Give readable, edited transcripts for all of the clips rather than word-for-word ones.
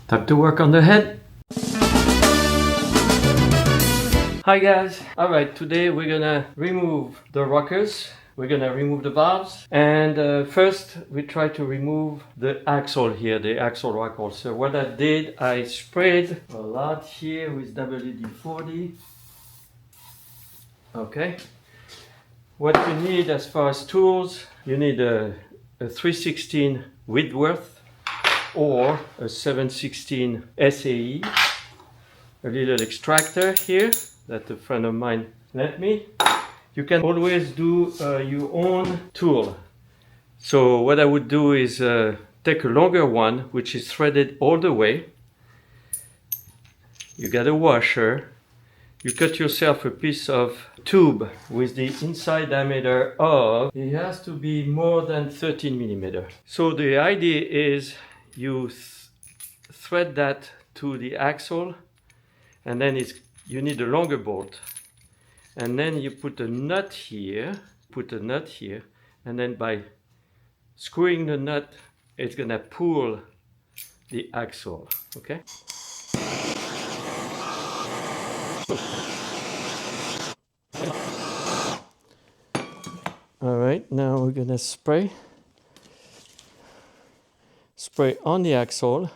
Time to work on the head. Hi guys. Alright, today we're gonna remove the rockers. We're gonna remove the valves. And first we try to remove the axle here, the axle rocker. So what I did, I sprayed a lot here with WD-40. Okay. What you need as far as tools, you need a 3/16 Whitworth or a 7/16 SAE, a little extractor here that a friend of mine lent me. You can always do your own tool. So what I would do is take a longer one which is threaded all the way. You got a washer. You cut yourself a piece of tube with the inside diameter of, it has to be more than 13 millimeter. So the idea is you thread that to the axle, and then you need a longer bolt. And then you put a nut here, and then by screwing the nut, it's gonna pull the axle, okay? All right, now we're gonna spray on the axle.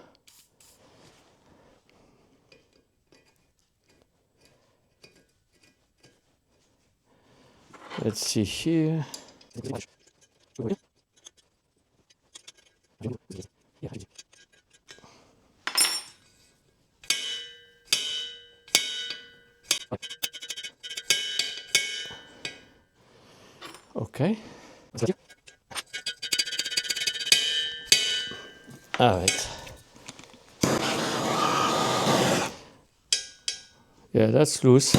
Let's see here. Okay. All right. Yeah, that's loose.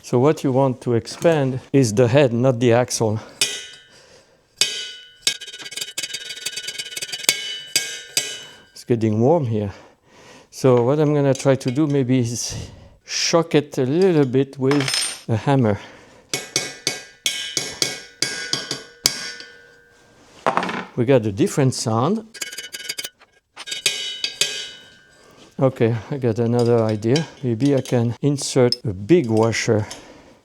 So what you want to expand is the head, not the axle. It's getting warm here. So what I'm gonna try to do maybe is shock it a little bit with a hammer. We got a different sound. Okay, I got another idea. Maybe I can insert a big washer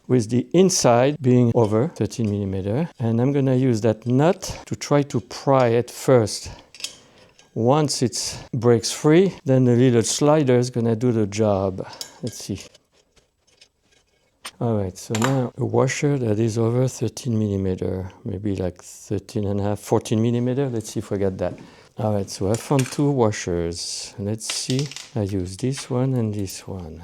with the inside being over 13 millimeter. And I'm gonna use that nut to try to pry it first. Once it breaks free, then the little slider is gonna do the job. Let's see. All right, so now a washer that is over 13 millimeter, maybe like 13 and a half, 14 millimeter. Let's see if I got that. All right, so I found two washers. Let's see, I use this one and this one.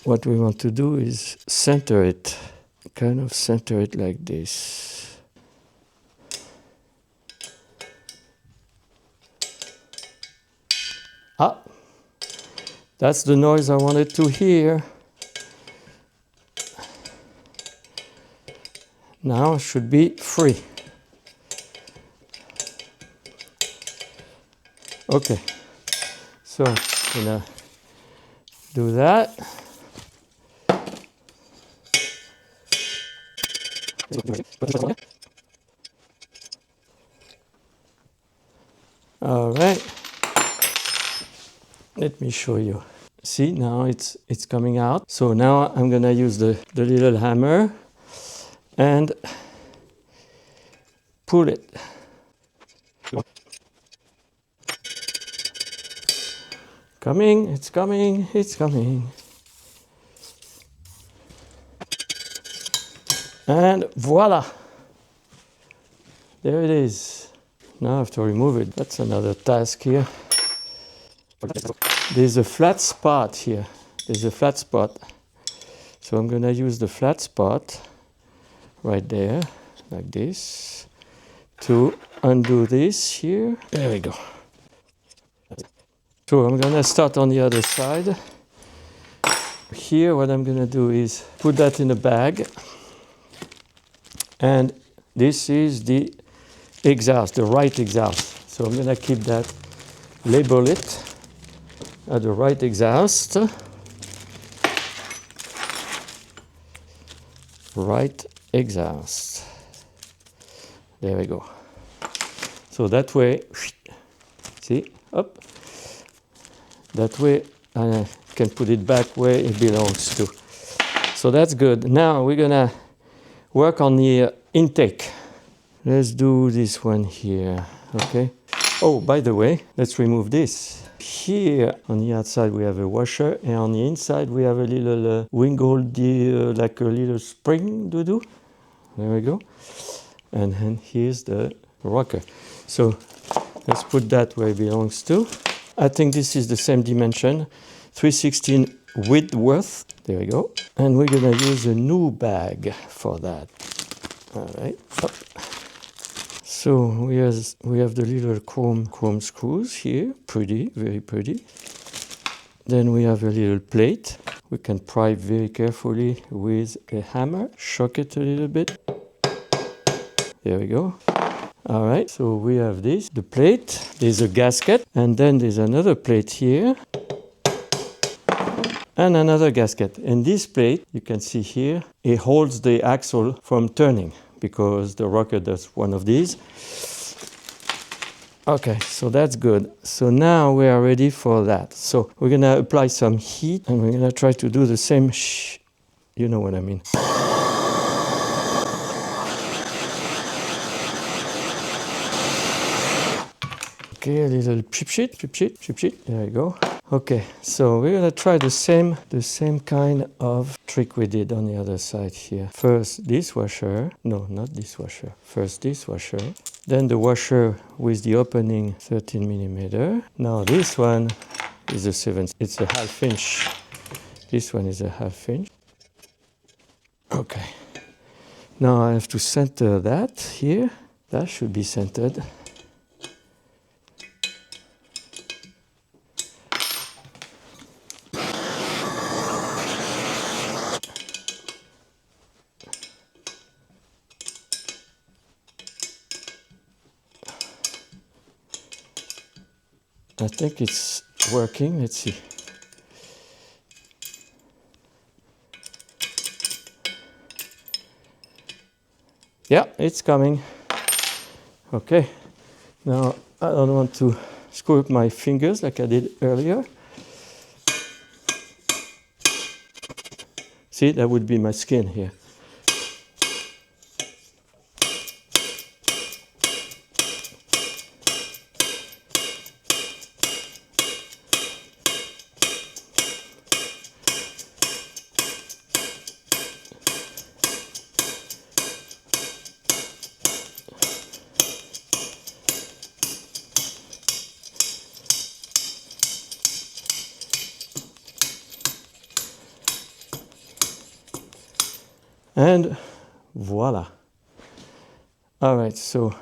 What we want to do is center it, kind of center it like this. Ah! That's the noise I wanted to hear. Now it should be free. Okay, so I'm gonna do that. All right. Let me show you. See, now it's coming out. So now I'm gonna use the little hammer and pull it. Coming, it's coming, it's coming. And voila! There it is. Now I have to remove it. That's another task here. There's a flat spot here. There's a flat spot. So I'm gonna use the flat spot right there, like this, to undo this here. There we go. So I'm gonna start on the other side. Here, what I'm gonna do is put that in a bag. And this is the exhaust, the right exhaust. So I'm gonna keep that, label it. at the right exhaust. Right exhaust. There we go. So that way, see, up. That way I can put it back where it belongs to. So that's good. Now we're gonna work on the intake. Let's do this one here, okay? Oh, by the way, let's remove this. Here on the outside we have a washer, and on the inside we have a little winged, like a little spring doo-doo. There we go. And then here's the rocker. So let's put that where it belongs to. I think this is the same dimension, 316 width. There we go. And we're gonna use a new bag for that. All right. Up. So we have the little chrome screws here, pretty, very pretty. Then we have a little plate. We can pry very carefully with a hammer, shock it a little bit. There we go. All right, so we have this, the plate, there's a gasket, and then there's another plate here, and another gasket. And this plate, you can see here, it holds the axle from turning, because the rocker does one of these. Okay, so that's good. So now we are ready for that. So we're gonna apply some heat, and we're gonna try to do the same you know what I mean. Okay, a little chip sheet. There we go. Okay, so we're gonna try the same kind of trick we did on the other side here. First this washer, no, not this washer. First this washer, then the washer with the opening 13 millimeter. Now this one is it's a half inch. This one is a half inch. Okay. Now I have to center that here. That should be centered. I think it's working. Let's see. Yeah, it's coming. Okay. Now I don't want to screw up my fingers like I did earlier. See, that would be my skin here. And voila. All right, so,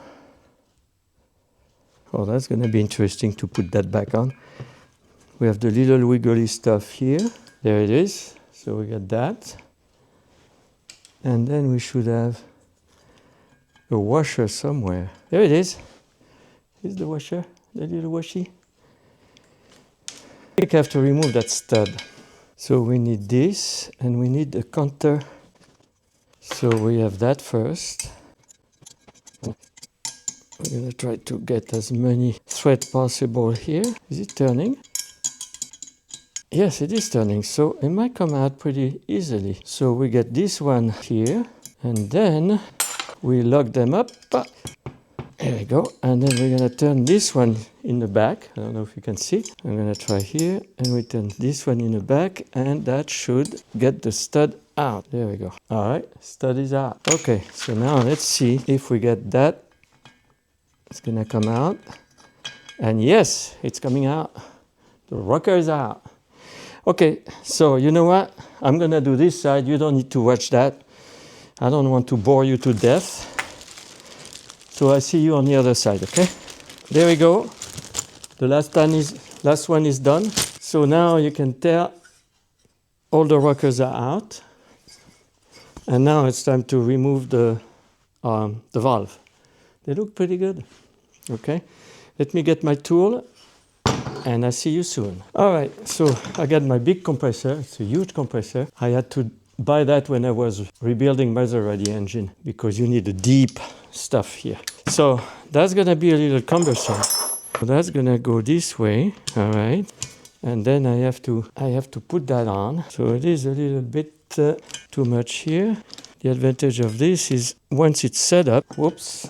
oh, that's gonna be interesting to put that back on. We have the little wiggly stuff here. There it is. So we got that. And then we should have a washer somewhere. There it is. Here's the washer, the little washy. I think I have to remove that stud. So we need this, and we need a counter. So we have that first. We're gonna try to get as many threads possible here. Is it turning? Yes, it is turning, so it might come out pretty easily. So we get this one here, and then we lock them up. There we go. And then we're gonna turn this one in the back. I don't know if you can see. I'm gonna try here, and we turn this one in the back, and that should get the stud out. There we go. All right, stud is out. Okay, so now let's see if we get that. It's gonna come out. And yes, it's coming out. The rocker is out. Okay, so you know what? I'm gonna do this side. You don't need to watch that. I don't want to bore you to death. So I see you on the other side, okay? There we go. The last one is done. So now you can tell all the rockers are out. And now it's time to remove the valve. They look pretty good. Okay, let me get my tool. and I see you soon. All right, so I got my big compressor. It's a huge compressor. I had to buy that when I was rebuilding Maserati engine because you need the deep stuff here. So that's gonna be a little cumbersome. So that's gonna go this way, all right? And then I have to put that on. So it is a little bit too much here. The advantage of this is once it's set up, whoops.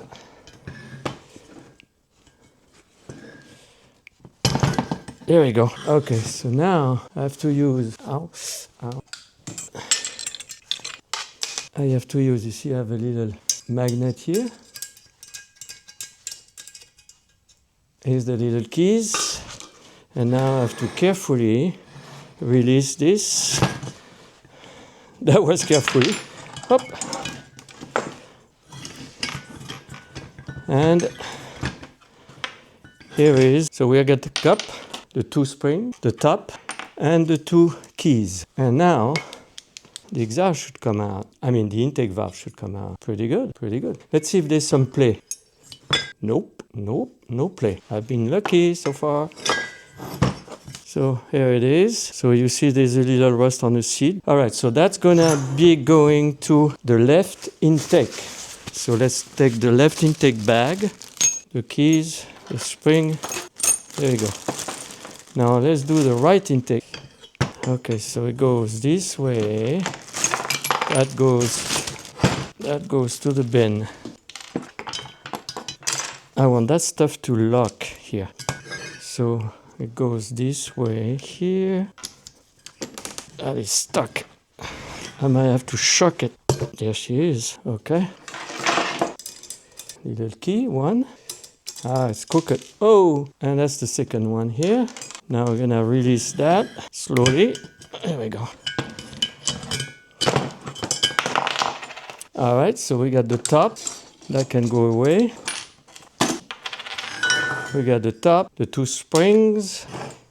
There we go. Okay, so now I have to use, I have to use, you see I have a little magnet here. Here's the little keys. And now I have to carefully release this. That was carefully. Hop. And here it is. So we got the cup, the two springs, the top, and the two keys. And now the exhaust should come out. I mean, the intake valve should come out. Pretty good, pretty good. Let's see if there's some play. Nope, nope, no play. I've been lucky so far. So here it is. So you see there's a little rust on the seat. All right, so that's gonna be going to the left intake. So let's take the left intake bag, the keys, the spring. There you go. Now let's do the right intake. Okay, so it goes this way. That goes to the bin. I want that stuff to lock here. So it goes this way here. That is stuck. I might have to shock it. There she is. Okay. Little key, one. Ah, it's crooked. Oh, and that's the second one here. Now we're gonna release that slowly. There we go. All right, so we got the top. That can go away. We got the top, the two springs.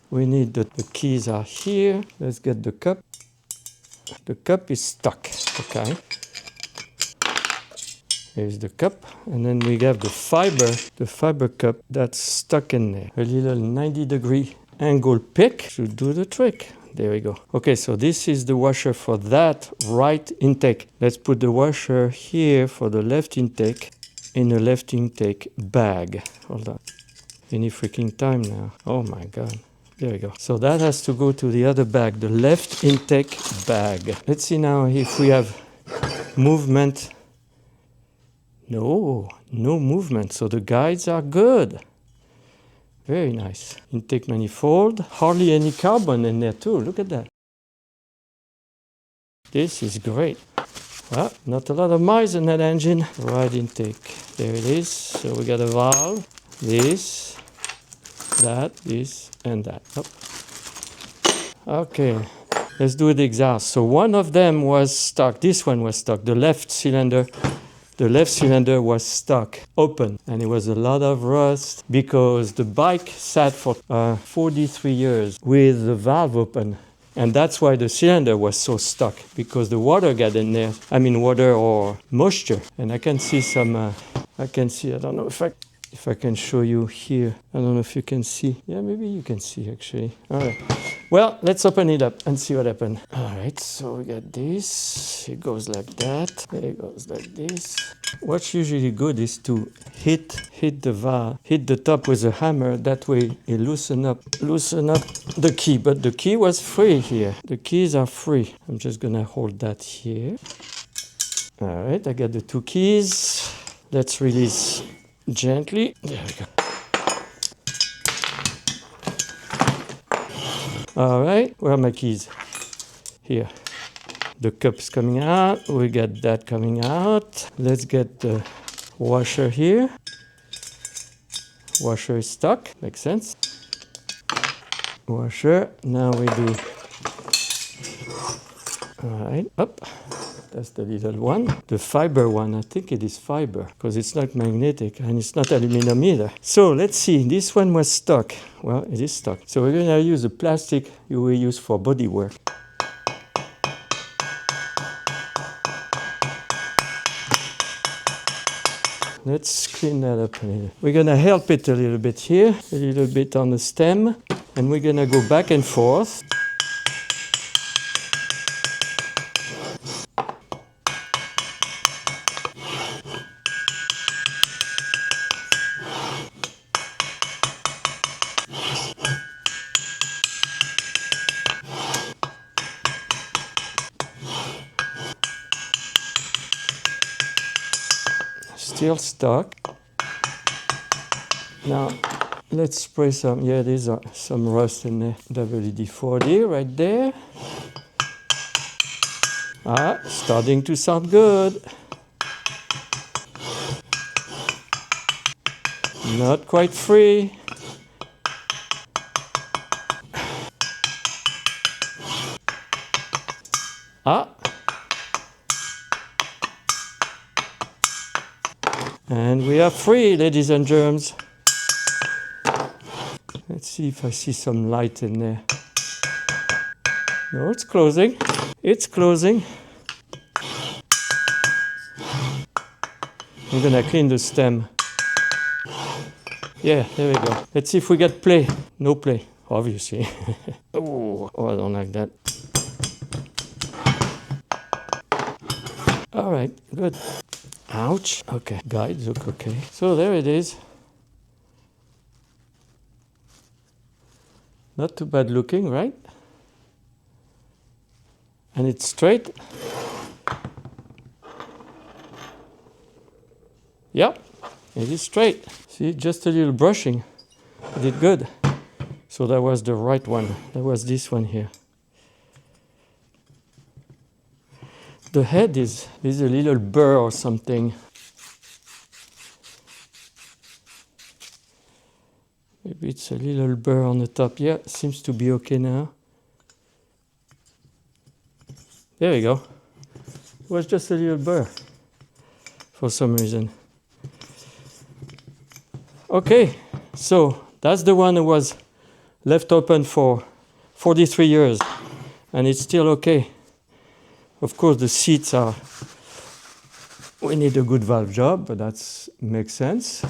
We need the keys are here. Let's get the cup. The cup is stuck, okay. Here's the cup. And then we have the fiber cup that's stuck in there. A little 90-degree angle pick should do the trick. There we go. Okay, so this is the washer for that right intake. Let's put the washer here for the left intake in the left intake bag. Hold on. Any freaking time now. Oh my God. There we go. So that has to go to the other bag, the left intake bag. Let's see now if we have movement. No movement. So the guides are good. Very nice. Intake manifold. Hardly any carbon in there too. Look at that. This is great. Well, not a lot of miles in that engine. Right intake. There it is. So we got a valve. This, that, this, and that. Oh. Okay, let's do the exhaust. So one of them was stuck. This one was stuck. The left cylinder was stuck, open. And it was a lot of rust because the bike sat for 43 years with the valve open. And that's why the cylinder was so stuck, because the water got in there. I mean, water or moisture. And I can see some, I don't know if I can show you here. I don't know if you can see. Yeah, maybe you can see actually. All right. Well, let's open it up and see what happened. All right, so we got this. It goes like that. It goes like this. What's usually good is to hit the valve, hit the top with a hammer. That way it loosen up the key. But the key was free here. The keys are free. I'm just gonna hold that here. All right, I got the two keys. Let's release gently. There we go. All right, where are my keys? Here. The cup's coming out. We got that coming out. Let's get the washer here. Washer is stuck. Makes sense. Washer. Now we do. All right, up. That's the little one. The fiber one, I think it is fiber because it's not magnetic and it's not aluminum either. So let's see, this one was stuck. Well, it is stuck. So we're going to use the plastic you will use for bodywork. Let's clean that up a little. We're going to help it a little bit here, a little bit on the stem. And we're gonna go back and forth. Still stuck. Now let's spray some, yeah, there's some rust in there. WD-40 right there. Ah, starting to sound good. Not quite free. Ah. And we are free, ladies and germs. Let's see if I see some light in there. No, it's closing. It's closing. I'm gonna clean the stem. Yeah, there we go. Let's see if we get play. No play, obviously. Oh, I don't like that. All right, good. Ouch. Okay, guides look okay. So there it is. Not too bad looking, right? And it's straight. Yep, it is straight. See, just a little brushing. I did good. So that was the right one. That was this one here. The head is a little burr or something. Maybe it's a little burr on the top. Yeah, seems to be okay now. There we go. It was just a little burr for some reason. Okay, so that's the one that was left open for 43 years and it's still okay. Of course, the seats are, we need a good valve job, but that makes sense.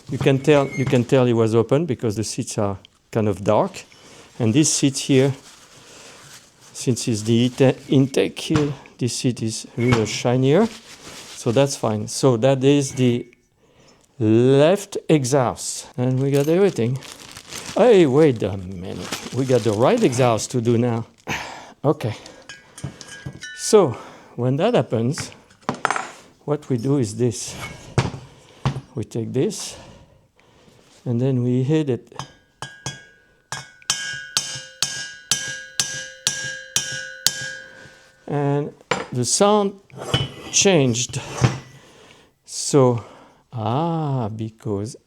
You can tell it was open because the seats are kind of dark. And this seat here, since it's the intake here, this seat is a little shinier. So that's fine. So that is the left exhaust. And we got everything. Hey, wait a minute. We got the right exhaust to do now. Okay. So when that happens, what we do is this. We take this and then we hit it. And the sound changed. So, because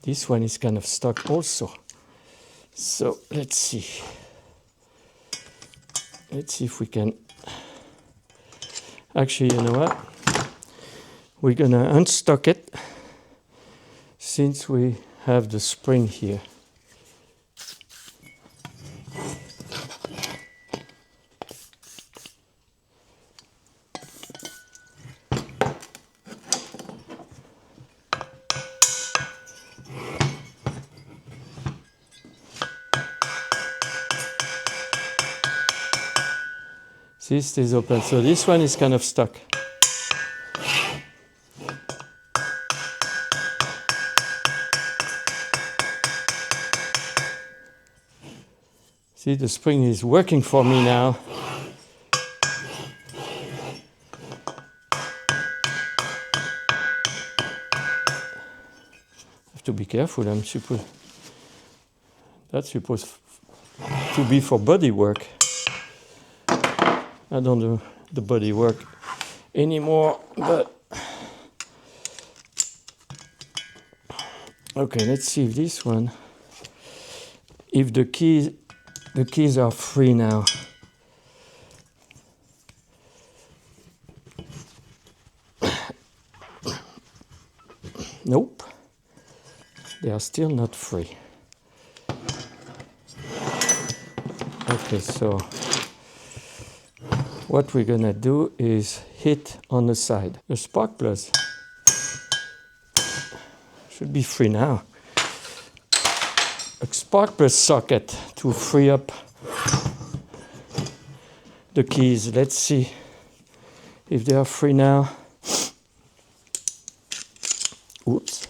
this one is kind of stuck also. So let's see. Let's see if we can. Actually, you know what? We're gonna unstuck it since we have the spring here. This stays open, so this one is kind of stuck. See, the spring is working for me now. Have to be careful. That's supposed to be for body work. I don't do the body work anymore, but okay, let's see if this one, if the keys are free now. Nope, they are still not free. Okay, so what we're gonna do is hit on the side. The spark plugs should be free now. spark plug socket to free up the keys. Let's see if they are free now. Oops.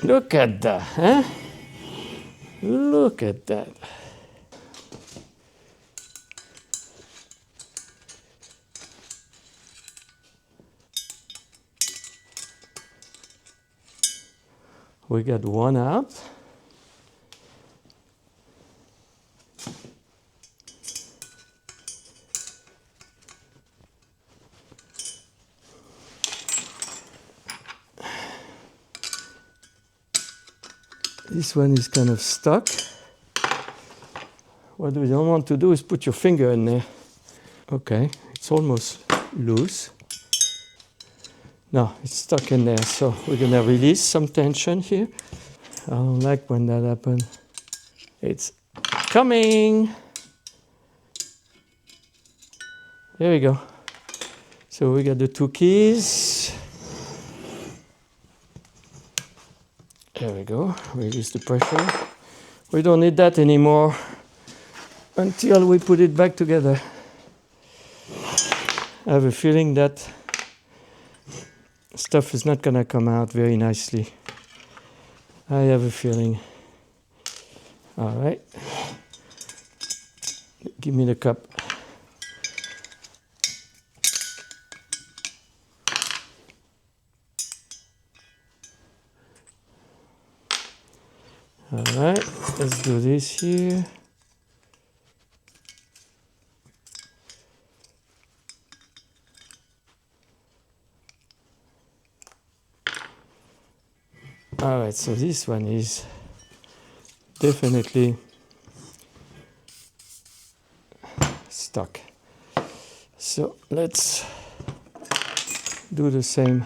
Look at that, huh? Look at that. We got one out. This one is kind of stuck. What we don't want to do is put your finger in there. Okay, it's almost loose. No, it's stuck in there, so we're gonna release some tension here. I don't like when that happens. It's coming. There we go. So we got the two keys. There we go, release the pressure. We don't need that anymore until we put it back together. I have a feeling that stuff is not gonna come out very nicely. I have a feeling. All right, give me the cup. All right, let's do this here. All right, so this one is definitely stuck. So let's do the same.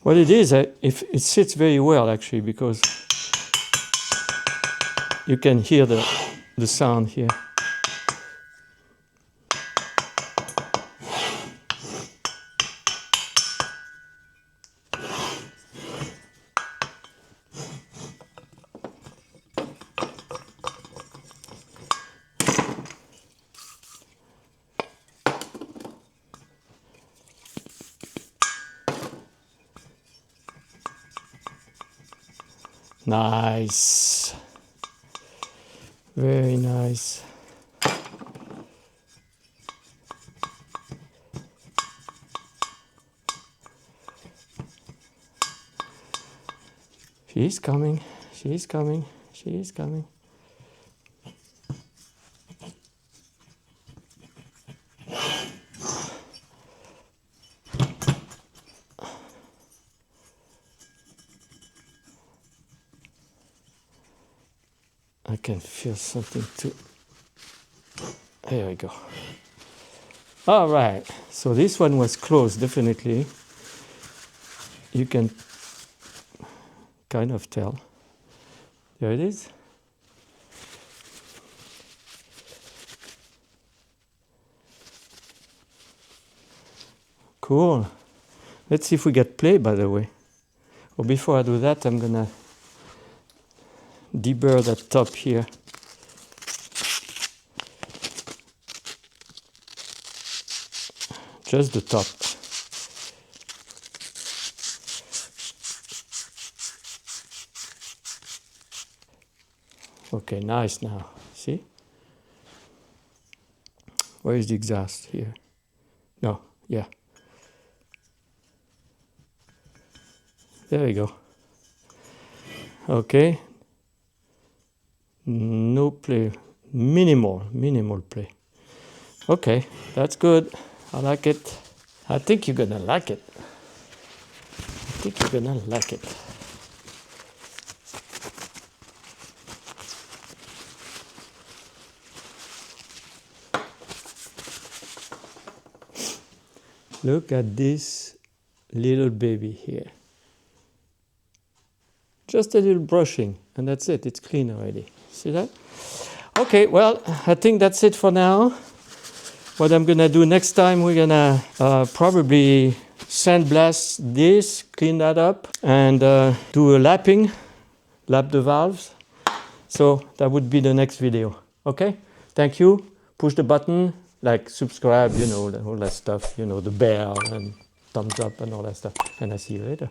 What it is, if it sits very well actually, because you can hear the sound here. Nice. Very nice. She's coming. She's coming. She's coming. I can feel something too. There we go. All right, so this one was closed, definitely. You can kind of tell. There it is. Cool. Let's see if we get play, by the way. Well, before I do that, I'm gonna deburr that top here. Just the top. Okay, nice now. See? Where is the exhaust here? No, Yeah. There we go. Okay. No play. Minimal play. Okay, that's good. I like it. I think you're gonna like it. I think you're gonna like it. Look at this little baby here. Just a little brushing, and that's it. It's clean already. See that? Okay, well, I think that's it for now. What I'm gonna do next time, we're gonna probably sandblast this, clean that up, and do a lapping, lap the valves. So that would be the next video. Okay? Thank you. Push the button, like subscribe, you know, all that stuff, you know, the bell and thumbs up and all that stuff. And I see you later.